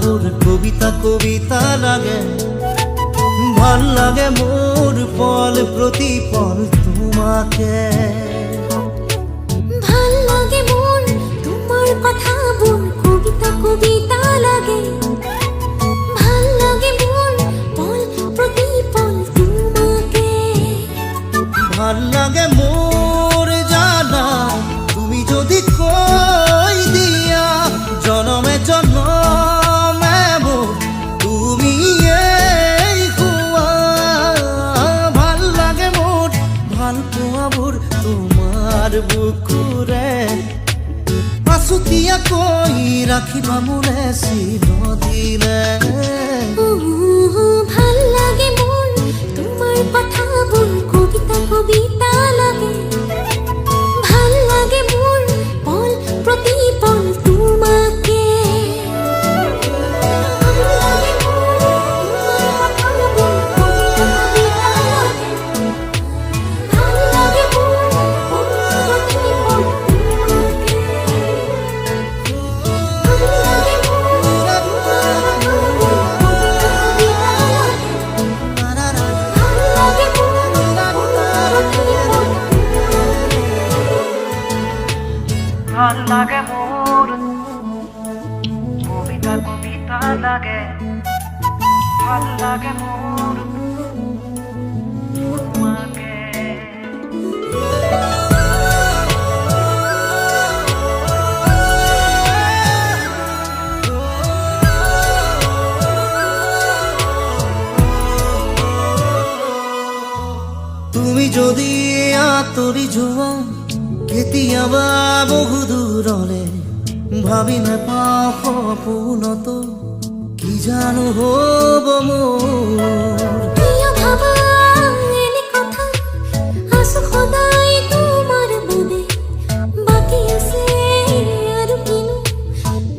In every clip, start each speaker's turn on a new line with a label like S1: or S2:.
S1: কথাবোৰ কবিতা কবিতা লাগে। ভাল লাগে মোৰ পল প্ৰতি পল তোমাকে।
S2: ভাল লাগে মোৰ তোমাৰ কথাবোৰ কবিতা কবিতা লাগে। ভাল লাগে মোৰ পল প্ৰতি পল তোমাকে।
S1: ভাল লাগে মোৰ জানা তুমি যদি কৈ দিয়া জনমে জনমে মোৰ তুমি ভাল লাগে মোৰ ভাল পোৱাবোৰ তোমাৰ বুকুৰে আছুতীয়াকৈ ৰাখিবা মোৰে চিৰদিনে।
S2: ভাল লাগে মোৰ তোমাৰ কথাবোৰ কবিতা কবিতা লাগে। ভাল লাগে মোৰ পল প্ৰতি পল তোমাকে। ভাল লাগে মোৰ তোমাৰ কথাবোৰ কবিতা কবিতা লাগে। ভাল লাগে মোৰ পল প্ৰতি পল তোমাকে। ভাল লাগে মোৰ
S3: ভাল লাগে মোর কবিতা কবিতা লাগে। ভাল লাগে মোর তোমাকে।
S1: তুমি যদি আঁতৰি যোৱা কেতিয়াবা বহু দূৰলে ভাবি নাপাওঁ সপোনতো কি জানো হ'ব মোৰ।
S2: কিয় ভাবা এনে কথা আছো সদায় তোমাৰ বাবে। বাকী আছে আৰু কিনো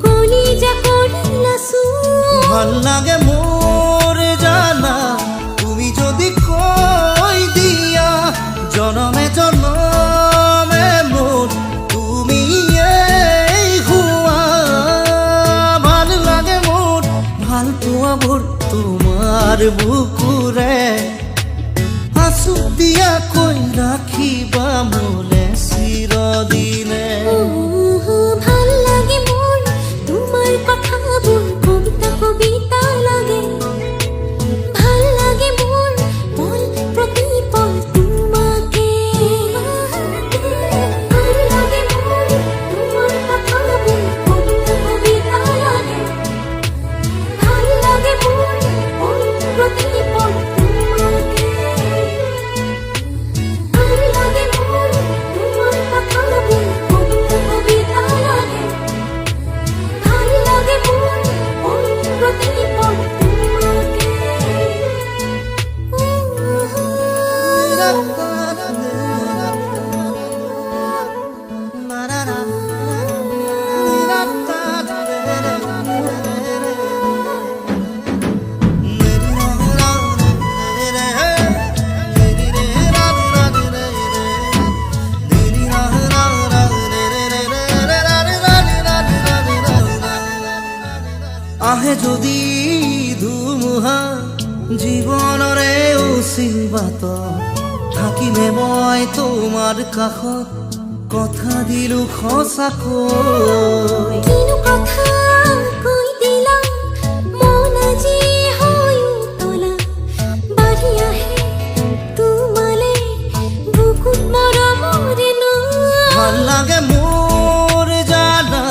S2: কলিজা কৰিলা চোন।
S1: ভাল লাগে মোৰ জানা তুমি যদি কৈ দিয়া জনমে জনমে মোৰ তুমি ভাল লাগে মোৰ ভাল পোৱাবোৰ তোমাৰ বুকুৰে আছুতীয়াকৈ ৰাখিবা মোলে চিৰদিনে।
S2: ভাল লাগে মোৰ তোমাৰ কথাবোৰ কবিতা কবিতা লাগে। ভাল লাগে মোৰ পল প্ৰতি পল তোমাকে। ভাল লাগে মোৰ তোমাৰ কথাবোৰ কবিতা কবিতা লাগে। ভাল লাগে মোৰ পল প্ৰতি পল তোমাকে। ভাল লাগে মোৰ তোমাৰ কথাবোৰ কবিতা কবিতা লাগে। ভাল লাগে মোৰ পল প্ৰতি পল তোমাকে।
S1: আহে যদি ধুমুহা জীৱনৰে উচিল বাটত থাকিলে মই তোমাৰ কাষত কথা দিলো সঁচাকৈ।
S2: কিনো কথা কৈ দিলা মন আজি হৈ উতলা। বাঢ়ি আহে তোমালে বুকুত মৰমৰে নৈ।
S1: ভাল লাগে মোৰ জানা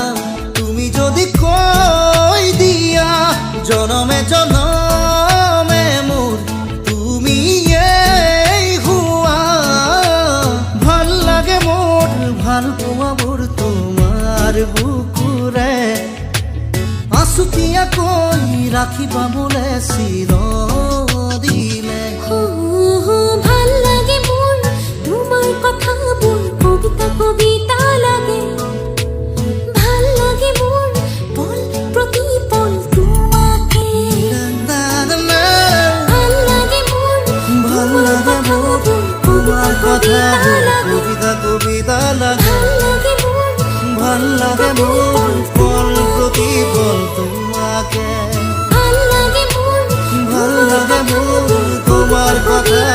S1: তুমি যদি কৈ দিয়া জনমে জনমে মোৰ তুমি ভাল লাগে মোৰ ভাল পোৱাবোৰ তোমাৰ বুকুৰে আছুতীয়াকৈ ৰাখিবা মোলে চিৰদিনে।
S2: ভাল লাগে মোৰ তোমাৰ কথাবোৰ কবিতা কবিতা লাগে। ভাল লাগে মোৰ পল প্ৰতি পল তোমাকে। ভাল লাগে মোৰ
S1: তোমাৰ কথাবোৰ কবিতা কবিতা লাগে। ভাল লাগে মোৰ পল প্ৰতি পল তোমাকে।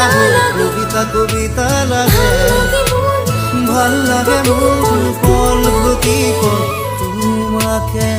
S2: লাগে
S1: কবিতা কবিতা লাগে
S2: ভাল লাগে মন
S1: ভাল লাগে মন পল প্রতি পল তোমাকে